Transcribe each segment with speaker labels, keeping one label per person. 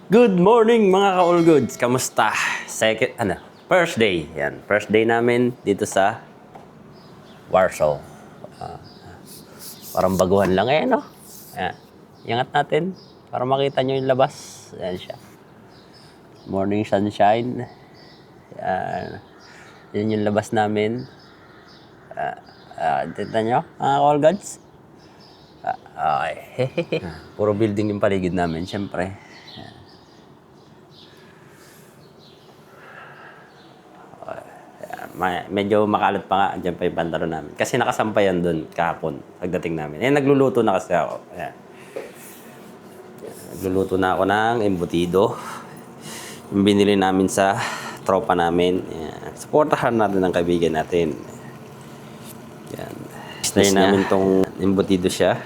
Speaker 1: Good morning mga ka-all goods. Kamusta? First day. Yan, first day namin dito sa Warsaw. Parang baguhan lang no? Yan. Iangat natin para makita nyo yung labas. Yan siya. Morning sunshine. Yan. Yan yung labas namin. Tita nyo, mga ka-all goods? Okay. Puro building yung paligid namin, syempre. Medyo makalat pa nga, dyan pa yung pantalon namin. Kasi nakasampayan doon kahapon, pagdating namin. Nagluluto na kasi ako. Ayan. Nagluluto na ako ng embutido. Yung binili namin sa tropa namin. Ayan. Supportahan natin ang kaibigan natin. Ayan. Stay namin tong embutido siya.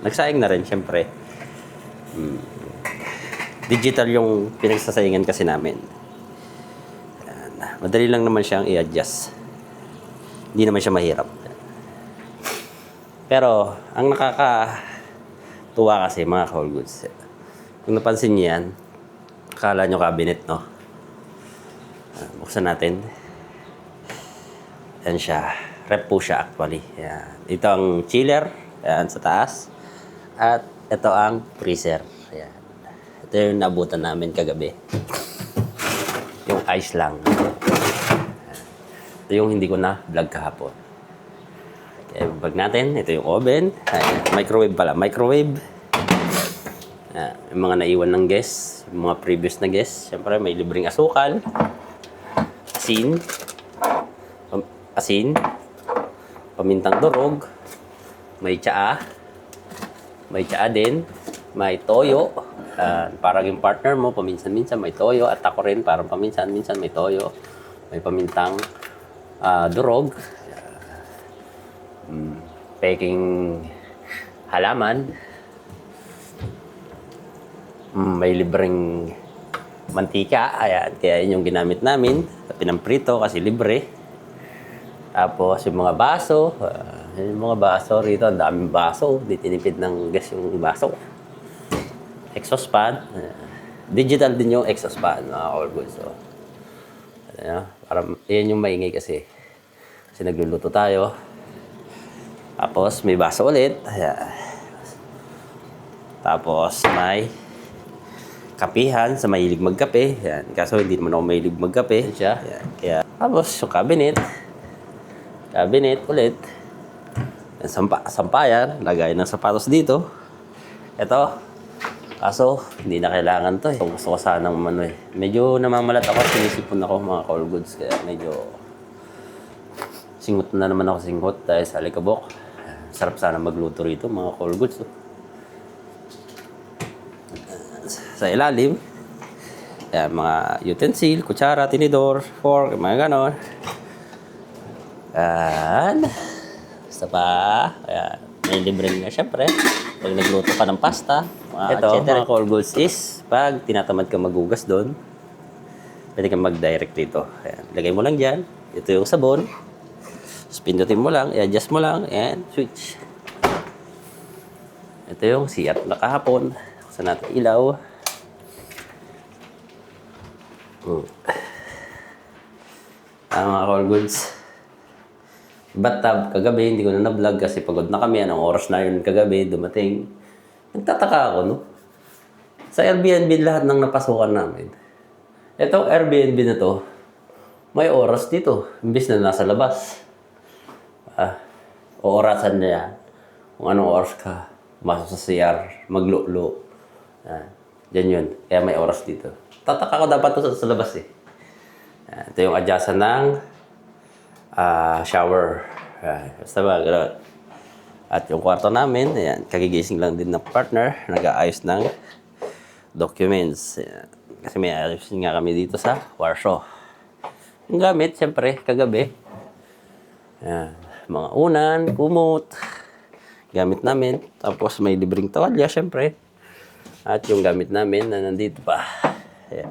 Speaker 1: Nagsaing na rin, syempre. Digital yung pinagsasaingan kasi namin. Madali lang naman siyang i-adjust. Hindi naman siya mahirap. Pero, ang nakakatuwa kasi mga ka-all goods, kung napansin niyo yan, akala nyo cabinet, no? Buksan natin. Yan siya. Rep po siya actually. Yan. Ito ang chiller. Yan, sa taas. At ito ang freezer. Yan. Ito yung naabutan namin kagabi. Yung ice lang. Ito yung hindi ko na vlog kahapon. Okay, vlog natin. Ito yung oven. Microwave pala. Microwave. Yung mga naiwan ng guests. Yung mga previous na guests. Siyempre, may libreng asukal. Asin. Asin. Pamintang durog. May tsaa. May tsaa din. May toyo. Parang yung partner mo, paminsan-minsan may toyo. At ako rin, parang paminsan-minsan may toyo. May pamintang durog, peking halaman, may libreng mantika, ayan, kaya yun yung ginamit namin, pinamprito kasi libre. Tapos yung mga baso, rito, ang daming baso, di tinipid ng gas yung baso. Exhaust fan, digital din yung exhaust fan, all good. So, parang yan yung maingay kasi nagluluto tayo. Tapos may baso ulit. Ayan. Tapos may kapihan sa mahilig magkape. Ayan. Kaso hindi naman ako mahilig magkape. Siya. Ayan. Kaya, tapos yung cabinet. Cabinet ulit. Sampayan. Lagay ng sapatos dito. Ito. Kaso, hindi na kailangan to eh. Gusto ko sanang medyo namamalat ako, sinisipon ako mga ka-all goods. Kaya medyo singot na naman ako dahil sa alikabok. Sarap sana magluto rito mga ka-all goods. Sa ilalim, mga utensil, kutsara, tinidor, fork, mga ganon. Basta pa, may libre nga syempre. Pag nagluto ka ng pasta, ito, mga ka-all goods is, pag tinatamad ka magugas doon, pwede kang mag-direct dito. Ayan. Lagay mo lang dyan. Ito yung sabon. Pindutin mo lang, i-adjust mo lang, and switch. Ito yung CR na kahapon. Buksan natin ilaw. Mga ka-all goods. Bathtub, kagabi, hindi ko na na-vlog kasi pagod na kami. Anong oras na yun kagabi, dumating. Nagtataka ako, no? Sa Airbnb, lahat ng napasukan namin. Itong Airbnb na to, may oras dito, imbis na nasa labas. Oorasan niya yan. Kung anong oras ka, pumasok sa CR, maglulo. Diyan yun. Kaya may oras dito. Tataka ko dapat to sa labas eh. Ito yung adjustan ng shower. Basta ba, gano'n. At yung kwarto namin, ayan, kagigising lang din ng partner, nag-aayos ng documents. Ayan. Kasi may ayos nga kami dito sa Warsaw. Yung gamit, siyempre, kagabi. Ayan. Mga unan, kumot, gamit namin. Tapos may libreng tawalya, siyempre. At yung gamit namin na nandito pa. Ayan.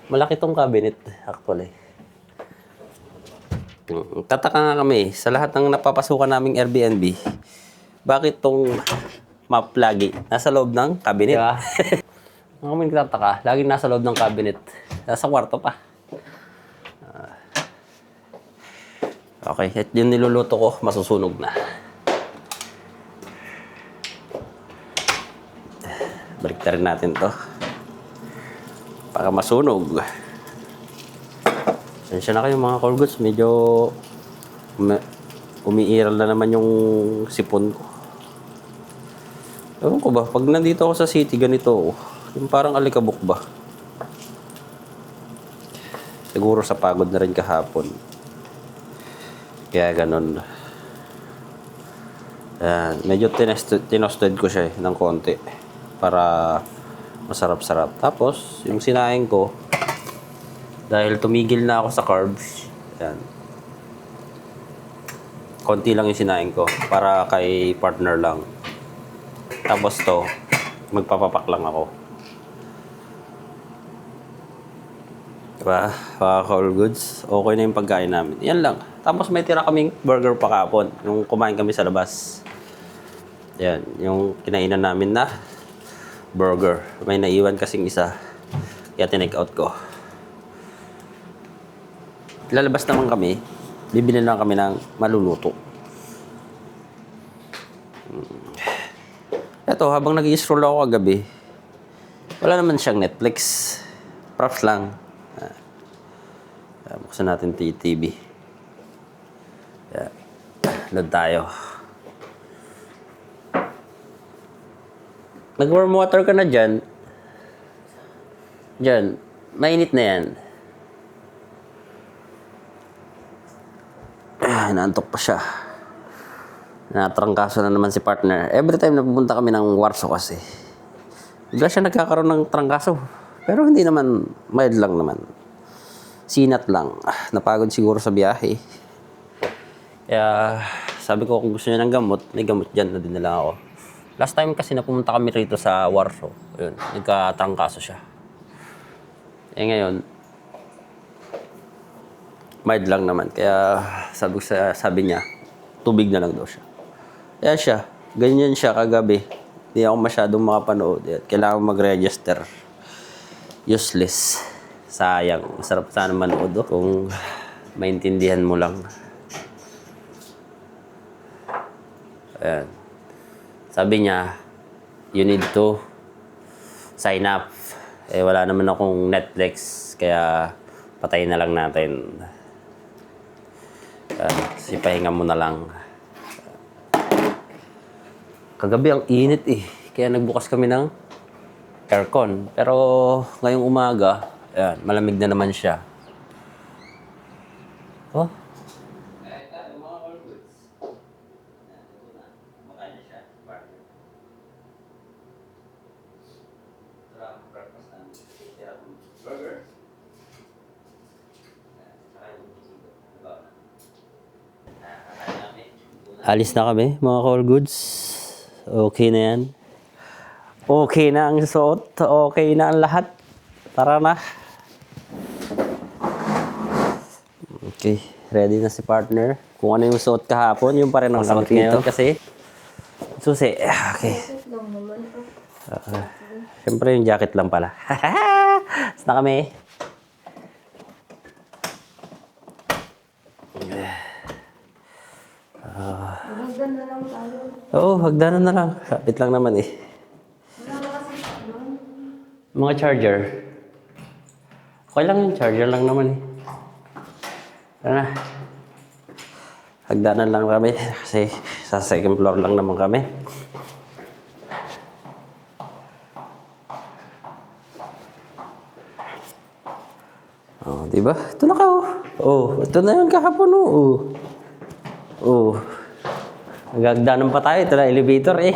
Speaker 1: Malaki tong cabinet, actually. Tataka nga kami, sa lahat ng napapasukan naming Airbnb, bakit tong map lagi nasa loob ng cabinet? Diba? Ako may nagtataka, laging nasa loob ng cabinet. Nasa kwarto pa. Okay, at yung niluluto ko, masusunog na. Balik na rin natin to. Para masunog. Sensya na kayo mga Call Goods, medyo umiiral na naman yung sipon ko. Ewan ko ba, pag nandito ako sa city, ganito, yung parang alikabok ba? Siguro sa pagod na rin kahapon. Kaya ganun. Ayan, medyo tinosted ko siya ng konti para masarap-sarap. Tapos, yung sinaing ko, dahil tumigil na ako sa carbs, ayan, konti lang yung sinaing ko para kay partner lang. Tapos to, magpapapak lang ako. Diba? Mga Call Goods, okay na yung pagkain namin. Yan lang. Tapos may tira kaming burger pa kapon. Yung kumain kami sa labas. Yan. Yung kinainan namin na burger. May naiwan kasing isa. Kaya tinake out ko. Lalabas naman kami. Bibili lang kami ng maluluto. Ito, habang nag-i-scroll ako kagabi, wala naman siyang Netflix. Props lang. Buksan natin TV. Load tayo. Nag-warm water ka na dyan. Dyan. Mainit na yan. Naantok pa siya. Natrangkaso na naman si partner. Every time na pupunta kami ng Warsaw kasi, bigla siya nagkakaroon ng trangkaso. Pero hindi naman, mild lang naman. Sinat lang. Napagod siguro sa biyahe. Kaya sabi ko kung gusto niya ng gamot, may gamot dyan na dinala ako. Last time kasi na pumunta kami rito sa Warsaw, yun, nagkatrangkaso siya. Eh ngayon, mild lang naman. Kaya sabi niya, tubig na lang daw siya. Kaya siya, ganyan siya kagabi. Hindi ako masyadong makapanood. Kailangan mag-register. Useless. Sayang. Masarap sana manood kung maintindihan mo lang. Ayan. Sabi niya, you need to sign up. Eh, wala naman akong Netflix. Kaya patayin na lang natin. Sipahinga mo na lang. Kagabi ang init eh. Kaya nagbukas kami ng aircon. Pero ngayong umaga, ayan, malamig na naman siya. Oh. Alis na kami, mga Call Goods. Okay na yan. Okay na ang suot. Okay na ang lahat. Tara na. Okay, ready na si partner. Kung ano yung suot kahapon, yung pa rin ang suot ngayon kasi susi. Okay. Siyempre yung jacket lang pala. Basta na kami.
Speaker 2: Hagdan na lang tayo.
Speaker 1: Oo, hagdanan na lang. Kapit lang naman eh.
Speaker 2: Wala na kasi
Speaker 1: Mga charger. Okay lang yung charger lang naman eh. Tara na. Hagdanan lang kami kasi sa second floor lang naman kami. Oh, di ba? Ito na ka oh. Oh, ito na yun kahapon oh. Oh. Nagagdanan pa tayo. Ito na elevator eh.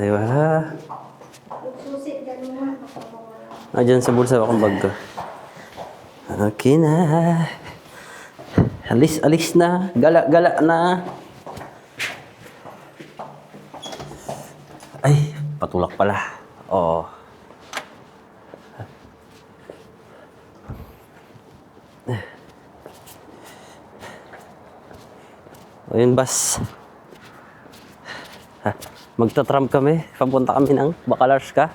Speaker 1: Di ba?
Speaker 2: susi, ganun nga.
Speaker 1: Diyan sa bulsa akong bag ko. Okay na. Alis na. Gala na. Ay, patulak pala. Oo. Ayun, bus. Ha, magta-tram kami. Papunta kami ng Bakalarska.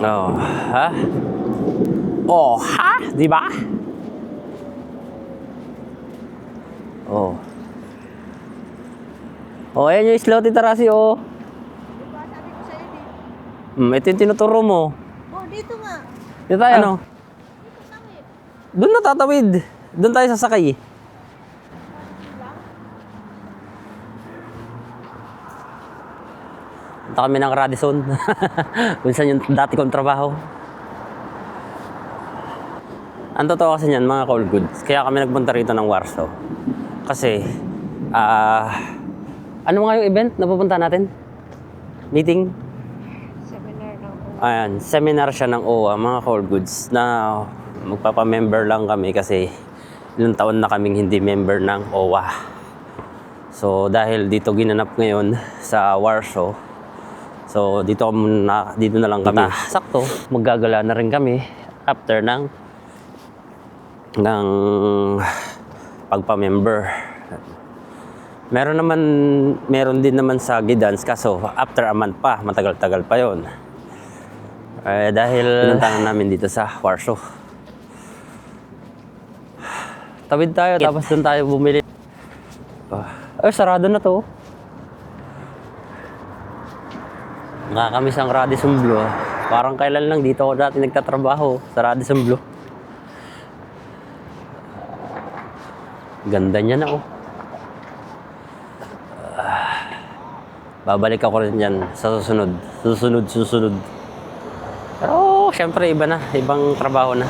Speaker 1: Oh, ha? Oh, ha? Di ba? Oh. Oh, ayan yung slow, Tita Rasi, oh.
Speaker 2: Diba, sabi ko sa'yo dito.
Speaker 1: Ito yung tinuturo mo.
Speaker 2: Oh, dito nga.
Speaker 1: Dito tayo. Ano? Doon na tatawid. Doon tayo sasakay. Punta kami ng Radisson. Kung saan yung dati kong trabaho. Ang totoo kasi niyan, mga cold goods. Kaya kami nagpunta rito ng Warsaw. Kasi, ano nga yung event na pupunta natin? Meeting?
Speaker 2: Seminar ng
Speaker 1: Ayan, seminar siya ng OWA, mga cold goods, na magpapamember lang kami kasi ilang taon na kaming hindi member ng OWA. So, dahil dito ginanap ngayon sa Warsaw, so dito na lang kami. Sakto, maggagala na rin kami after ng pagpa-member. Meron din naman sa Gdansk, kaso after a month pa, matagal-tagal pa yon. Dahil pinuntahan namin dito sa Warsaw. Tawid tayo, tapos doon tayo bumili. Sarado na to. Nakakamiss ang Radisson Blu. Parang kailan lang dito ako dati nagtatrabaho sa Radisson Blu. Ganda niya na, oh. Babalik ako rin yan sa susunod. Pero, syempre, iba na. Ibang trabaho na.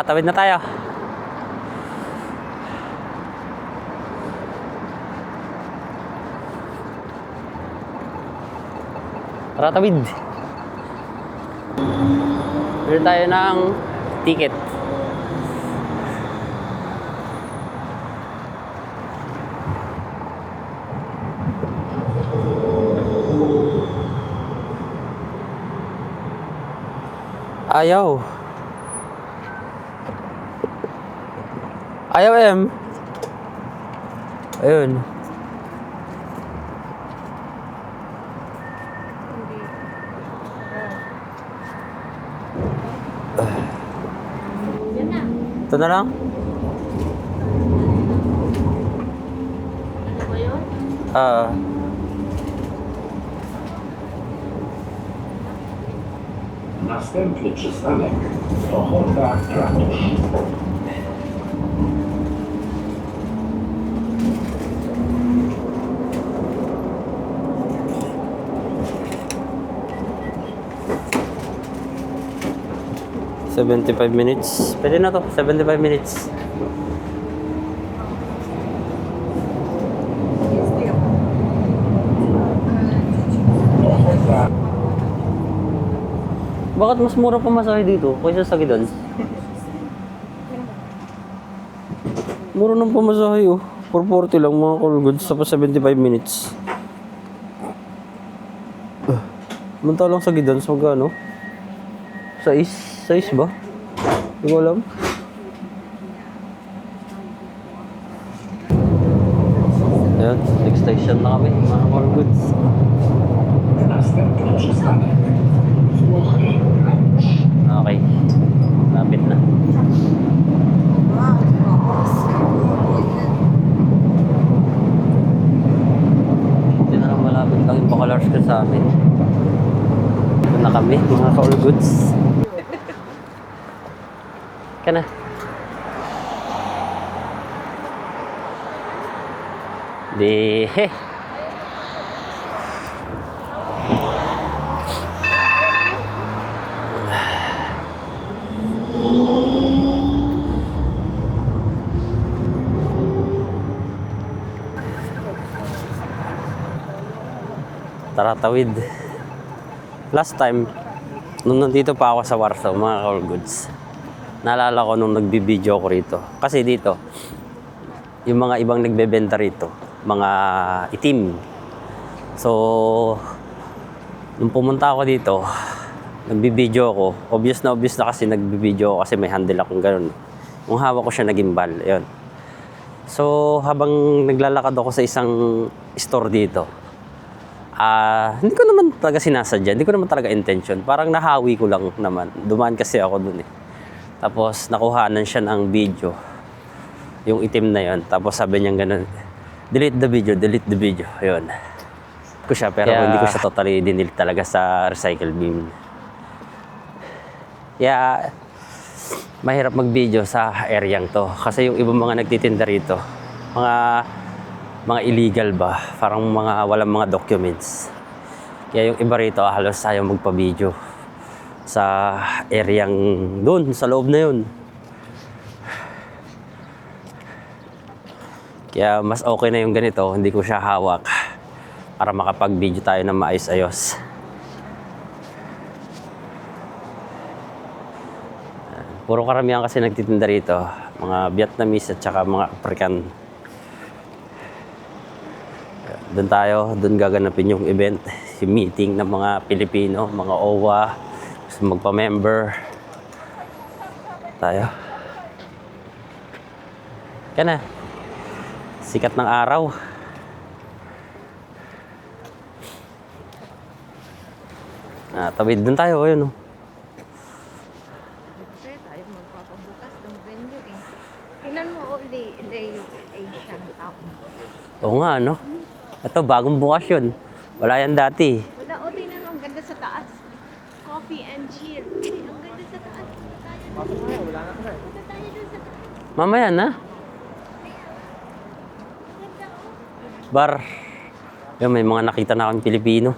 Speaker 1: Tawid na tayo. Tara, tawid. Bili tayo ng ticket. Ayaw. Ayaw, M. Ayun.
Speaker 2: Yan na.
Speaker 1: Ito na lang?
Speaker 2: Ano ba yun?
Speaker 3: Następny przystanek to Honda Kratusz.
Speaker 1: $75 minutes. Pwede na to, 75 minutes. Bakit mas mura pamasahe dito kaysa sa Gdansk? Mura ng pamasahe, oh. 440 lang, mga cold goods, tapos 75 minutes. Samantalang sa Gdansk, magkano? 6 ba? Hindi ko alam. Ayan, next station na kami, mga cold goods.
Speaker 3: Następny przystanek Włochy Kratusz.
Speaker 1: Okay, lapit na. Hindi na lang malapit lang yung Bakalarska sa amin. Ito na kami, mga ka-all goods. Ka na. Di, tara, tawid. Last time, nung nandito pa ako sa Warsaw, mga ka-all goods, naalala ko nung nagbibideo ko rito. Kasi dito, yung mga ibang nagbebenta rito, mga itim, So, nung pumunta ako dito, nagbibideo ako. Obvious na kasi nagbibideo ako kasi may handle akong ganun. Yung hawak ko siya na gimbal, yun. So, habang naglalakad ako sa isang store dito, hindi ko naman talaga sinasadya, hindi ko naman talaga intention. Parang nahawi ko lang naman. Dumaan kasi ako dun eh. Tapos, nakuhanan siya ng video. Yung itim na yun. Tapos sabi niya ganun, delete the video. Yun. Ko siya, pero hindi ko siya totally dinil talaga sa recycle bin. Kaya, mahirap mag-video sa areang to. Kasi yung ibang mga nagtitinda rito, mga illegal ba? Parang walang mga documents. Kaya yung iba rito, halos ayaw magpa-video sa areang doon, sa loob na yun. Kaya mas okay na yung ganito, hindi ko siya hawak para makapag-video tayo na maayos-ayos. Puro karamihan kasi nagtitinda rito, mga Vietnamese at saka mga African. Doon gaganapin yung event, yung meeting ng mga Pilipino, mga OWA, gusto magpa-member. Tayo. Kaya na. Sikat ng araw. Tawid doon tayo, ayun.
Speaker 2: Siyempre, tayo magpapabukas ng venue eh. Tingnan mo, Asian Town.
Speaker 1: Oo nga, no? Ito, bagong bukas yun. Wala yan dati.
Speaker 2: Wala, tingnan mo, ang ganda sa taas. Coffee and chill. Ang ganda sa taas. Punta tayo dun sa taas.
Speaker 1: Mamaya na. Bar. Yun, may mga nakita na akong Pilipino.